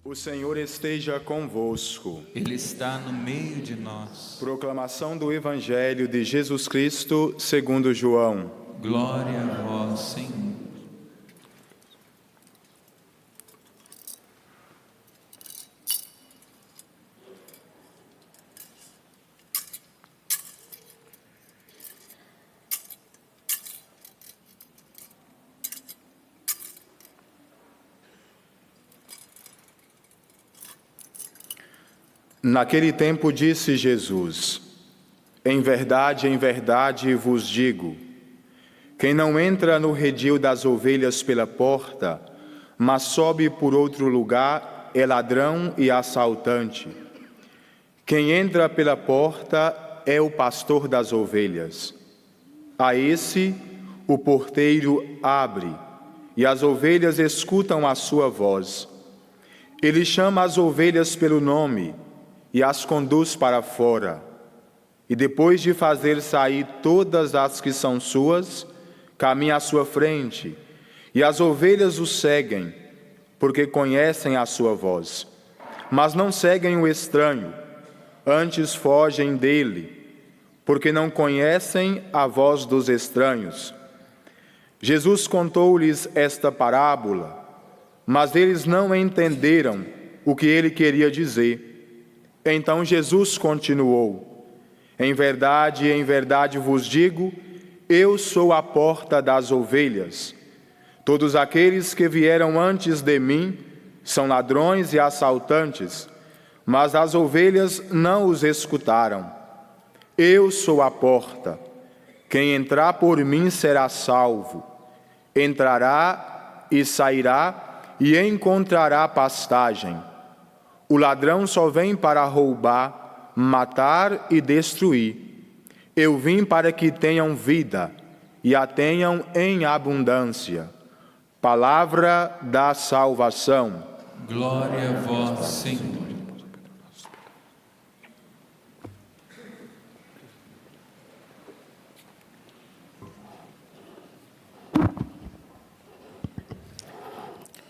O Senhor esteja convosco. Ele está no meio de nós. Proclamação do Evangelho de Jesus Cristo segundo João. Glória a vós, Senhor. Naquele tempo disse Jesus: em verdade vos digo, quem não entra no redil das ovelhas pela porta, mas sobe por outro lugar, é ladrão e assaltante. Quem entra pela porta é o pastor das ovelhas. A esse o porteiro abre, e as ovelhas escutam a sua voz. Ele chama as ovelhas pelo nome e as conduz para fora. E depois de fazer sair todas as que são suas, caminha à sua frente, e as ovelhas o seguem, porque conhecem a sua voz. Mas não seguem o estranho, antes fogem dele, porque não conhecem a voz dos estranhos. Jesus contou-lhes esta parábola, mas eles não entenderam o que ele queria dizer. Então Jesus continuou: em verdade vos digo, eu sou a porta das ovelhas. Todos aqueles que vieram antes de mim são ladrões e assaltantes, mas as ovelhas não os escutaram. Eu sou a porta. Quem entrar por mim será salvo. Entrará e sairá e encontrará pastagem. O ladrão só vem para roubar, matar e destruir. Eu vim para que tenham vida e a tenham em abundância. Palavra da salvação. Glória a vós, Senhor.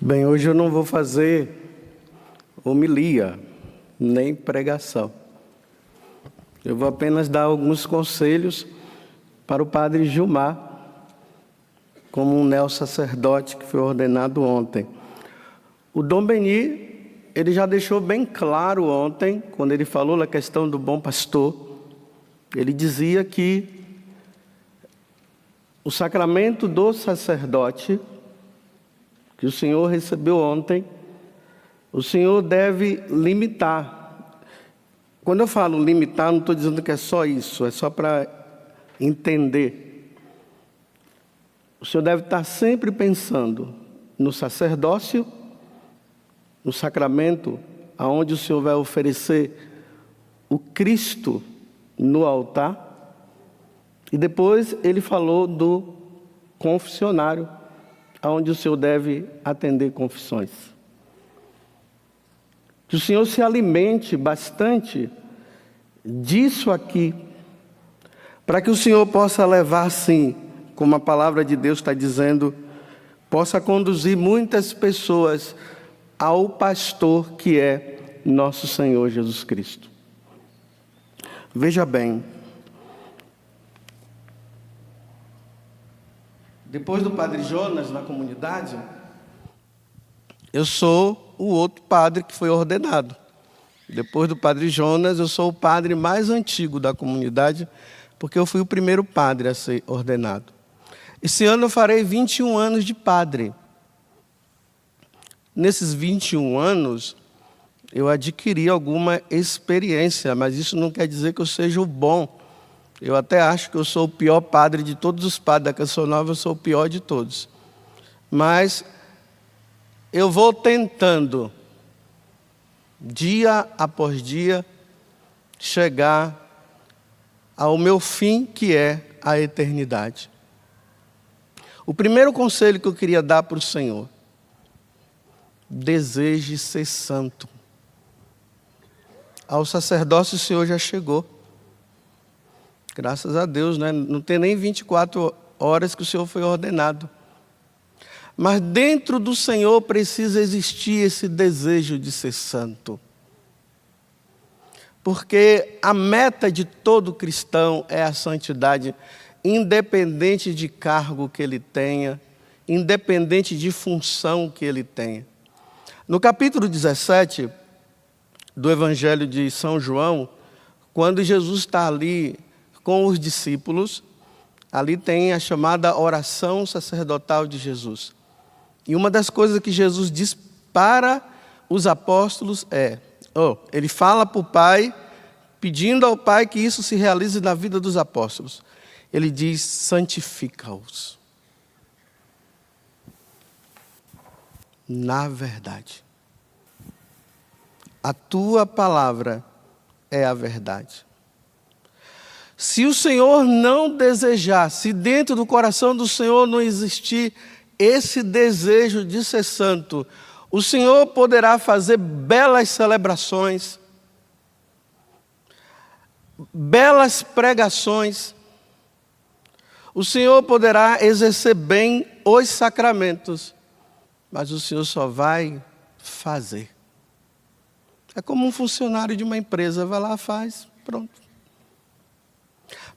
Bem, hoje eu não vou fazer homilia, nem pregação. Eu vou apenas dar alguns conselhos para o padre Gilmar, como um neo-sacerdote que foi ordenado ontem. O Dom Beni, ele já deixou bem claro ontem, quando ele falou na questão do bom pastor, ele dizia que o sacramento do sacerdote, que o Senhor recebeu ontem, o Senhor deve limitar. Quando eu falo limitar, não estou dizendo que é só isso, é só para entender. O Senhor deve estar sempre pensando no sacerdócio, no sacramento, aonde o Senhor vai oferecer o Cristo no altar. E depois ele falou do confessionário, aonde o Senhor deve atender confissões. Que o Senhor se alimente bastante disso aqui, para que o Senhor possa levar, sim, como a palavra de Deus está dizendo, possa conduzir muitas pessoas ao pastor que é nosso Senhor Jesus Cristo. Veja bem, depois do Padre Jonas na comunidade, eu sou o outro padre que foi ordenado. Depois do Padre Jonas, eu sou o padre mais antigo da comunidade, porque eu fui o primeiro padre a ser ordenado. Esse ano eu farei 21 anos de padre. Nesses 21 anos, eu adquiri alguma experiência, mas isso não quer dizer que eu seja o bom. Eu até acho que eu sou o pior padre de todos os padres da Canção Nova, eu sou o pior de todos. Mas eu vou tentando, dia após dia, chegar ao meu fim, que é a eternidade. O primeiro conselho que eu queria dar para o Senhor: deseje ser santo. Ao sacerdócio o Senhor já chegou. Graças a Deus, né? Não tem nem 24 horas que o Senhor foi ordenado. Mas dentro do Senhor precisa existir esse desejo de ser santo. Porque a meta de todo cristão é a santidade, independente de cargo que ele tenha, independente de função que ele tenha. No capítulo 17 do Evangelho de São João, quando Jesus está ali com os discípulos, ali tem a chamada oração sacerdotal de Jesus. E uma das coisas que Jesus diz para os apóstolos ele fala para o Pai, pedindo ao Pai que isso se realize na vida dos apóstolos. Ele diz: santifica-os na verdade. A tua palavra é a verdade. Se o Senhor não desejar, se dentro do coração do Senhor não existir esse desejo de ser santo, o Senhor poderá fazer belas celebrações, belas pregações, o Senhor poderá exercer bem os sacramentos, mas o Senhor só vai fazer. É como um funcionário de uma empresa, vai lá, faz, pronto.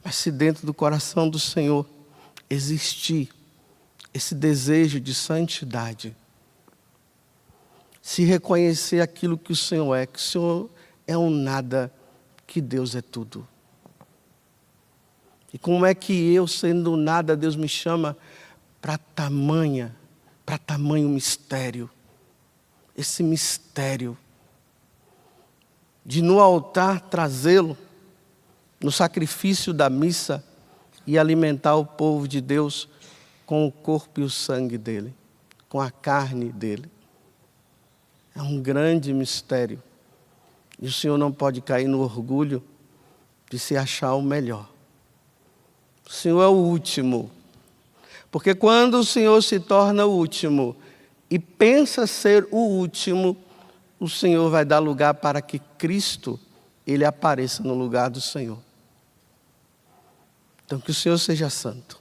Mas se dentro do coração do Senhor existir esse desejo de santidade, se reconhecer aquilo que o Senhor é, que o Senhor é um nada, que Deus é tudo. E como é que eu, sendo nada, Deus me chama para tamanho mistério. Esse mistério de no altar trazê-lo, no sacrifício da missa, e alimentar o povo de Deus com o corpo e o sangue dele, com a carne dele. É um grande mistério. E o Senhor não pode cair no orgulho de se achar o melhor. O Senhor é o último. Porque quando o Senhor se torna o último e pensa ser o último, o Senhor vai dar lugar para que Cristo, ele apareça no lugar do Senhor. Então, que o Senhor seja santo.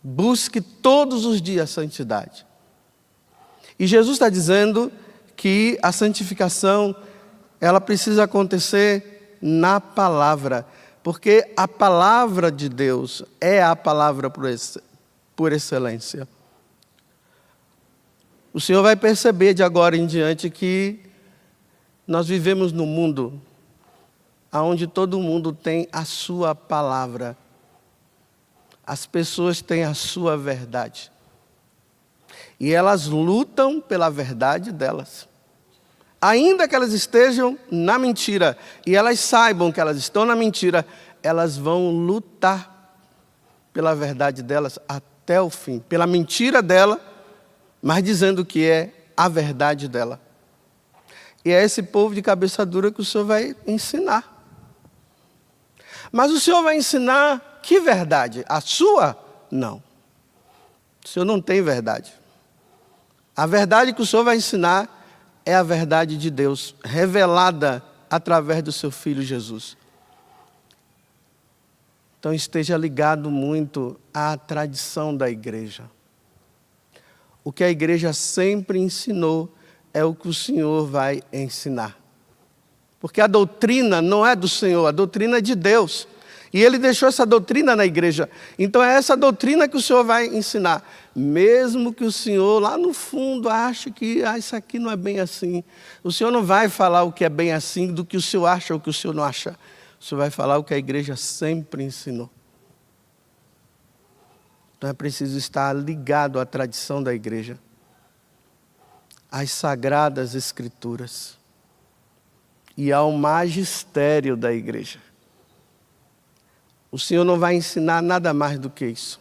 Busque todos os dias a santidade. E Jesus está dizendo que a santificação, ela precisa acontecer na palavra, porque a palavra de Deus é a palavra por excelência. O Senhor vai perceber de agora em diante que nós vivemos num mundo onde todo mundo tem a sua palavra. As pessoas têm a sua verdade. E elas lutam pela verdade delas. Ainda que elas estejam na mentira, e elas saibam que elas estão na mentira, elas vão lutar pela verdade delas até o fim. Pela mentira dela, mas dizendo que é a verdade dela. E é esse povo de cabeça dura que o Senhor vai ensinar. Mas o Senhor vai ensinar que verdade? A sua? Não. O Senhor não tem verdade. A verdade que o Senhor vai ensinar é a verdade de Deus, revelada através do seu Filho Jesus. Então esteja ligado muito à tradição da igreja. O que a igreja sempre ensinou é o que o Senhor vai ensinar. Porque a doutrina não é do Senhor, a doutrina é de Deus. E Ele deixou essa doutrina na igreja. Então é essa doutrina que o Senhor vai ensinar. Mesmo que o Senhor lá no fundo ache que isso aqui não é bem assim. O Senhor não vai falar o que é bem assim do que o Senhor acha ou o que o Senhor não acha. O Senhor vai falar o que a igreja sempre ensinou. Então é preciso estar ligado à tradição da igreja, às sagradas escrituras e ao magistério da igreja. O Senhor não vai ensinar nada mais do que isso.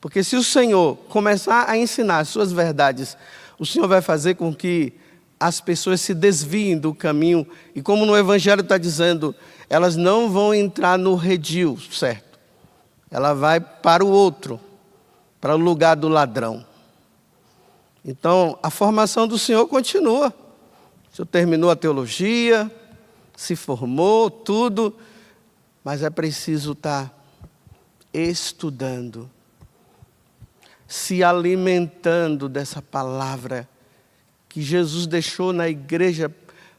Porque se o Senhor começar a ensinar as suas verdades, o Senhor vai fazer com que as pessoas se desviem do caminho. E como no Evangelho está dizendo, elas não vão entrar no redil, certo? Ela vai para o outro, para o lugar do ladrão. Então, a formação do Senhor continua. O Senhor terminou a teologia, se formou, tudo, mas é preciso estar estudando. se alimentando dessa palavra que Jesus deixou na igreja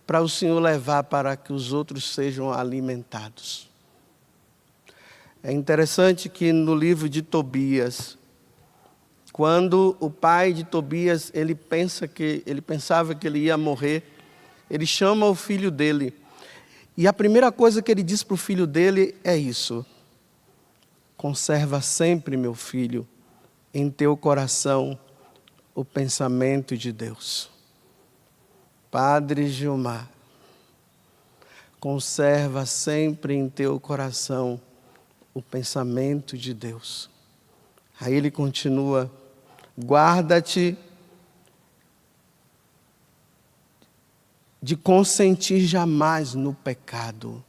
para o Senhor levar para que os outros sejam alimentados. É interessante que no livro de Tobias, quando o pai de Tobias, ele pensava que ele ia morrer, ele chama o filho dele. E a primeira coisa que ele diz para o filho dele é isso: conserva sempre, meu filho, em teu coração o pensamento de Deus. Padre Gilmar, conserva sempre em teu coração o pensamento de Deus. Aí ele continua: guarda-te de consentir jamais no pecado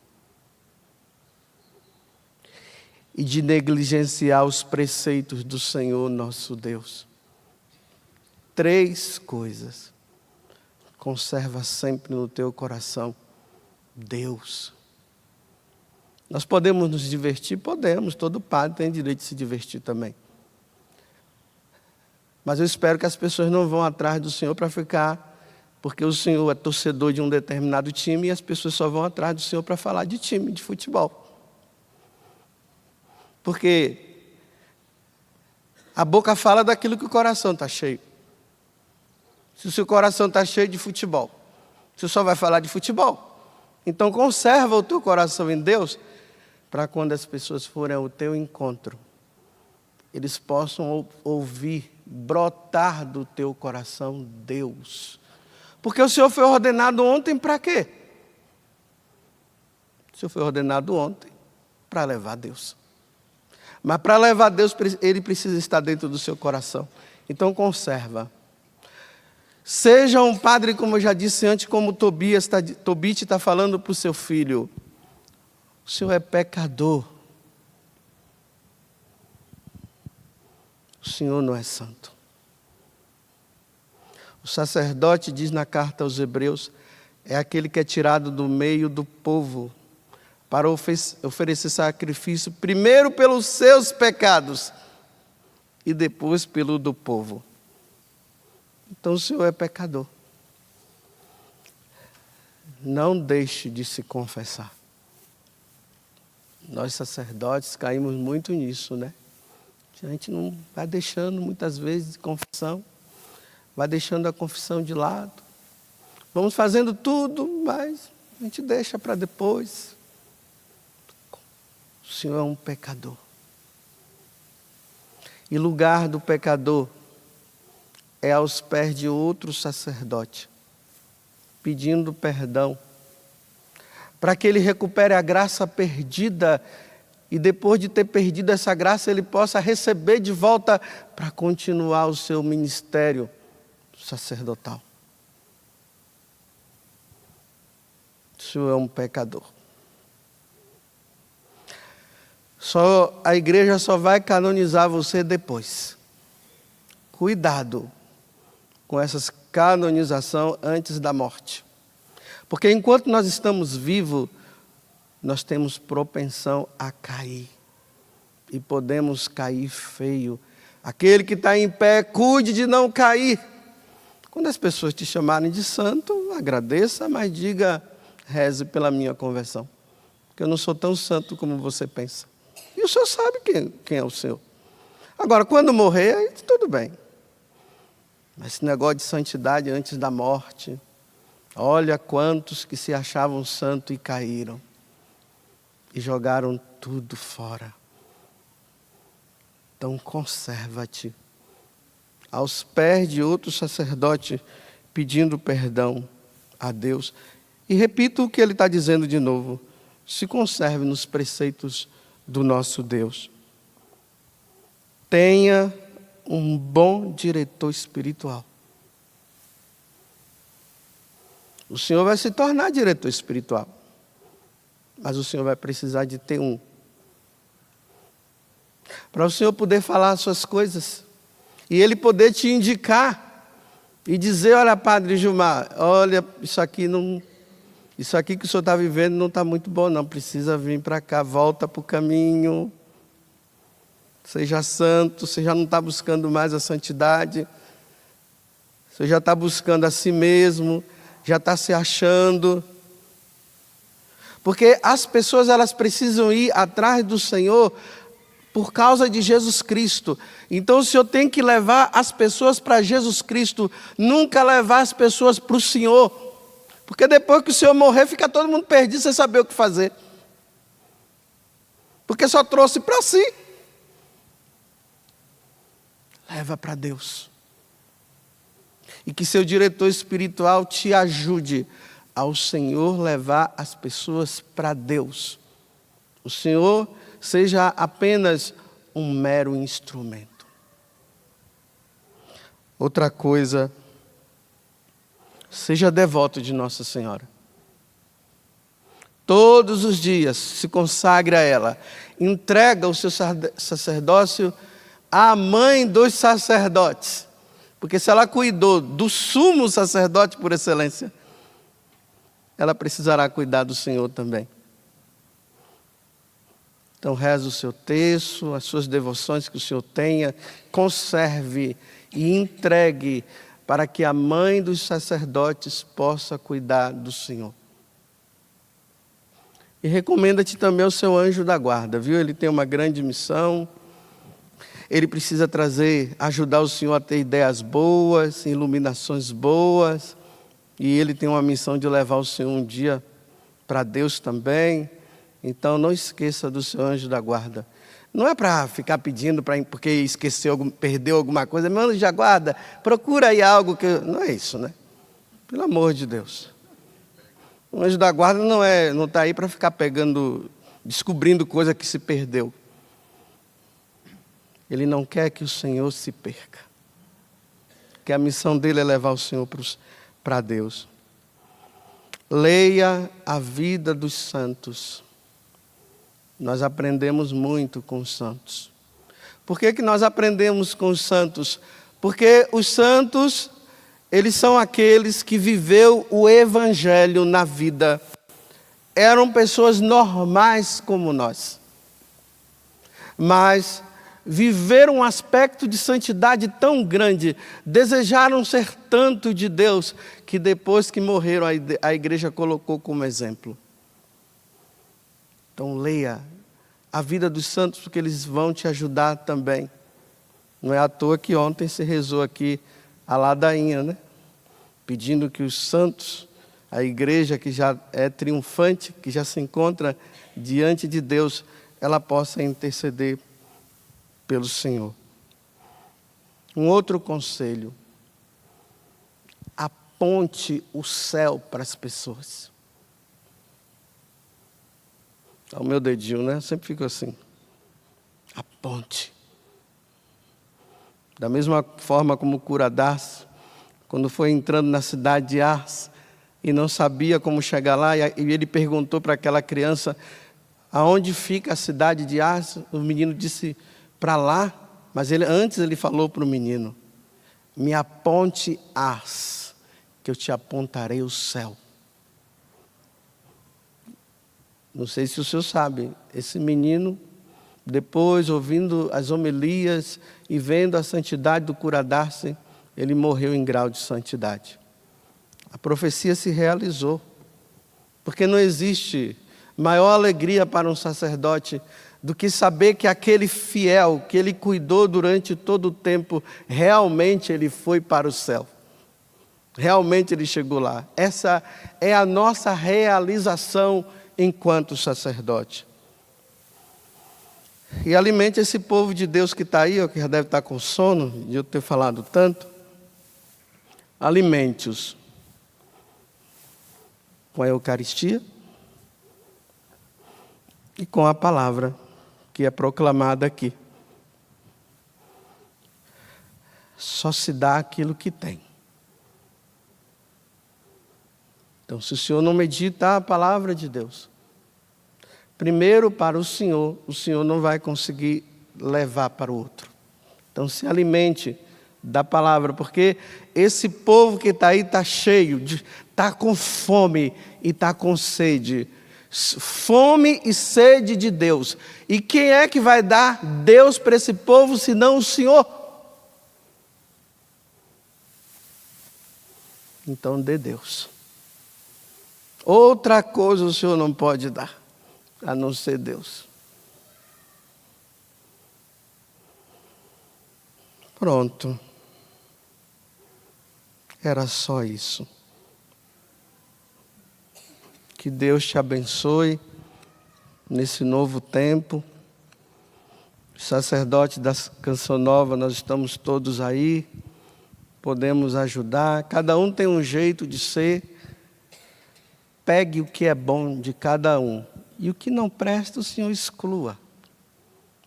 e de negligenciar os preceitos do Senhor nosso Deus. 3 coisas. Conserva sempre no teu coração Deus. Nós podemos nos divertir? Podemos, todo padre tem direito de se divertir também. Mas eu espero que as pessoas não vão atrás do Senhor para ficar, porque o Senhor é torcedor de um determinado time e as pessoas só vão atrás do Senhor para falar de time, de futebol. Porque a boca fala daquilo que o coração está cheio. Se o seu coração está cheio de futebol, você só vai falar de futebol. Então conserva o teu coração em Deus, para quando as pessoas forem ao teu encontro, eles possam ouvir, brotar do teu coração Deus. Porque o Senhor foi ordenado ontem para quê? O Senhor foi ordenado ontem para levar Deus. Mas para levar Deus, Ele precisa estar dentro do seu coração. Então conserva. Seja um padre, como eu já disse antes, como Tobit está falando para o seu filho. O senhor é pecador. O Senhor não é santo. O sacerdote diz na carta aos Hebreus, é aquele que é tirado do meio do povo para oferecer sacrifício, primeiro pelos seus pecados e depois pelo do povo. Então o Senhor é pecador. Não deixe de se confessar. Nós sacerdotes caímos muito nisso, né? A gente não vai deixando muitas vezes de confissão, vai deixando a confissão de lado. Vamos fazendo tudo, mas a gente deixa para depois. O Senhor é um pecador. E lugar do pecador é aos pés de outro sacerdote, pedindo perdão, para que ele recupere a graça perdida e depois de ter perdido essa graça, ele possa receber de volta para continuar o seu ministério sacerdotal. O Senhor é um pecador. A igreja só vai canonizar você depois. Cuidado com essa canonização antes da morte. Porque enquanto nós estamos vivos, nós temos propensão a cair. E podemos cair feio. Aquele que está em pé, cuide de não cair. Quando as pessoas te chamarem de santo, agradeça, mas diga, reze pela minha conversão. Porque eu não sou tão santo como você pensa. E o Senhor sabe quem é o Senhor. Agora, quando morrer, aí tudo bem. Mas esse negócio de santidade antes da morte, olha quantos que se achavam santos e caíram. E jogaram tudo fora. Então conserva-te aos pés de outro sacerdote, pedindo perdão a Deus. E repito o que ele está dizendo de novo. Se conserve nos preceitos do nosso Deus. Tenha um bom diretor espiritual. O Senhor vai se tornar diretor espiritual. Mas o Senhor vai precisar de ter um. Para o Senhor poder falar as suas coisas. E Ele poder te indicar. E dizer, olha, Padre Gilmar, olha, isso aqui que o senhor está vivendo não está muito bom, não. Precisa vir para cá, volta para o caminho. Seja santo, você já não está buscando mais a santidade, você já está buscando a si mesmo, já está se achando. Porque as pessoas, elas precisam ir atrás do Senhor por causa de Jesus Cristo. Então o Senhor tem que levar as pessoas para Jesus Cristo, nunca levar as pessoas para o Senhor. Porque depois que o Senhor morrer, fica todo mundo perdido sem saber o que fazer. Porque só trouxe para si. Leva para Deus. E que seu diretor espiritual te ajude ao Senhor levar as pessoas para Deus. O Senhor seja apenas um mero instrumento. Outra coisa, seja devoto de Nossa Senhora. Todos os dias se consagre a ela. Entrega o seu sacerdócio à mãe dos sacerdotes. Porque se ela cuidou do sumo sacerdote por excelência, ela precisará cuidar do Senhor também. Então reze o seu terço, as suas devoções que o Senhor tenha, conserve e entregue para que a mãe dos sacerdotes possa cuidar do Senhor. E recomenda-te também o seu anjo da guarda, viu? Ele tem uma grande missão. Ele precisa ajudar o Senhor a ter ideias boas, iluminações boas. E ele tem uma missão de levar o Senhor um dia para Deus também. Então não esqueça do seu anjo da guarda. Não é para ficar pedindo porque esqueceu, perdeu alguma coisa. Meu anjo da guarda, procura aí algo que... Não é isso, né? Pelo amor de Deus. O anjo da guarda não está aí para ficar descobrindo coisa que se perdeu. Ele não quer que o Senhor se perca. Que a missão dele é levar o Senhor para Deus. Leia a vida dos santos. Nós aprendemos muito com os santos. Por que nós aprendemos com os santos? Porque os santos, eles são aqueles que viveu o Evangelho na vida. Eram pessoas normais como nós. Mas viveram um aspecto de santidade tão grande, desejaram ser tanto de Deus, que depois que morreram, a igreja colocou como exemplo. Então leia a vida dos santos, porque eles vão te ajudar também. Não é à toa que ontem se rezou aqui a ladainha, né? Pedindo que os santos, a igreja que já é triunfante, que já se encontra diante de Deus, ela possa interceder pelo Senhor. Um outro conselho: aponte o céu para as pessoas. O meu dedinho, né? Sempre fico assim. Aponte. Da mesma forma como o cura d'Ars, quando foi entrando na cidade de Ars e não sabia como chegar lá, e ele perguntou para aquela criança: aonde fica a cidade de Ars? O menino disse: para lá. Mas antes ele falou para o menino: me aponte Ars, que eu te apontarei o céu. Não sei se o senhor sabe, esse menino, depois ouvindo as homilias e vendo a santidade do cura d'Ars, ele morreu em grau de santidade. A profecia se realizou, porque não existe maior alegria para um sacerdote do que saber que aquele fiel, que ele cuidou durante todo o tempo, realmente ele foi para o céu. Realmente ele chegou lá. Essa é a nossa realização enquanto sacerdote. E alimente esse povo de Deus que está aí, que já deve estar com sono, de eu ter falado tanto. Alimente-os com a Eucaristia e com a palavra que é proclamada aqui. Só se dá aquilo que tem. Então, se o senhor não medita a palavra de Deus, primeiro para o senhor não vai conseguir levar para o outro. Então, se alimente da palavra, porque esse povo que está aí está cheio, está com fome e está com sede. Fome e sede de Deus. E quem é que vai dar Deus para esse povo, senão o Senhor? Então dê Deus. Outra coisa o Senhor não pode dar, a não ser Deus. Pronto. Era só isso. Que Deus te abençoe nesse novo tempo. Os sacerdotes da Canção Nova, nós estamos todos aí, podemos ajudar. Cada um tem um jeito de ser. Pegue o que é bom de cada um. E o que não presta, o Senhor exclua.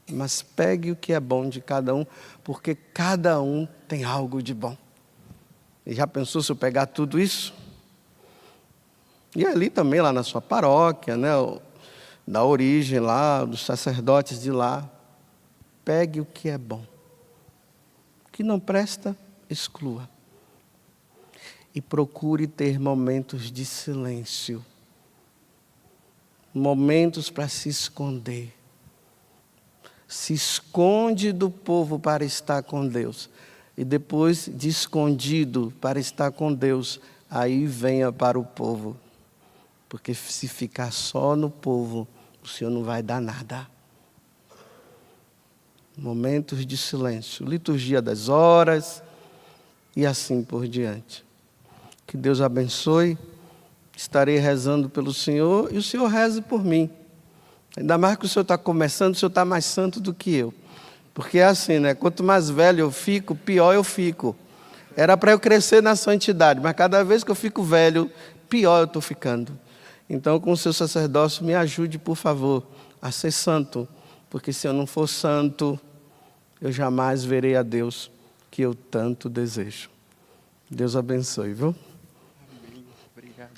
Mas pegue o que é bom de cada um, porque cada um tem algo de bom. E já pensou se eu pegar tudo isso? E ali também, lá na sua paróquia, né, da origem lá, dos sacerdotes de lá, pegue o que é bom. O que não presta, exclua. E procure ter momentos de silêncio. Momentos para se esconder. Se esconde do povo para estar com Deus. E depois de escondido para estar com Deus, aí venha para o povo. Porque se ficar só no povo, o Senhor não vai dar nada. Momentos de silêncio, liturgia das horas e assim por diante. Que Deus abençoe. Estarei rezando pelo Senhor e o Senhor reze por mim. Ainda mais que o Senhor está começando, o Senhor está mais santo do que eu. Porque é assim, né? Quanto mais velho eu fico, pior eu fico. Era para eu crescer na santidade, mas cada vez que eu fico velho, pior eu estou ficando. Então, com o seu sacerdócio, me ajude, por favor, a ser santo. Porque se eu não for santo, eu jamais verei a Deus que eu tanto desejo. Deus abençoe, viu? Amém. Obrigado.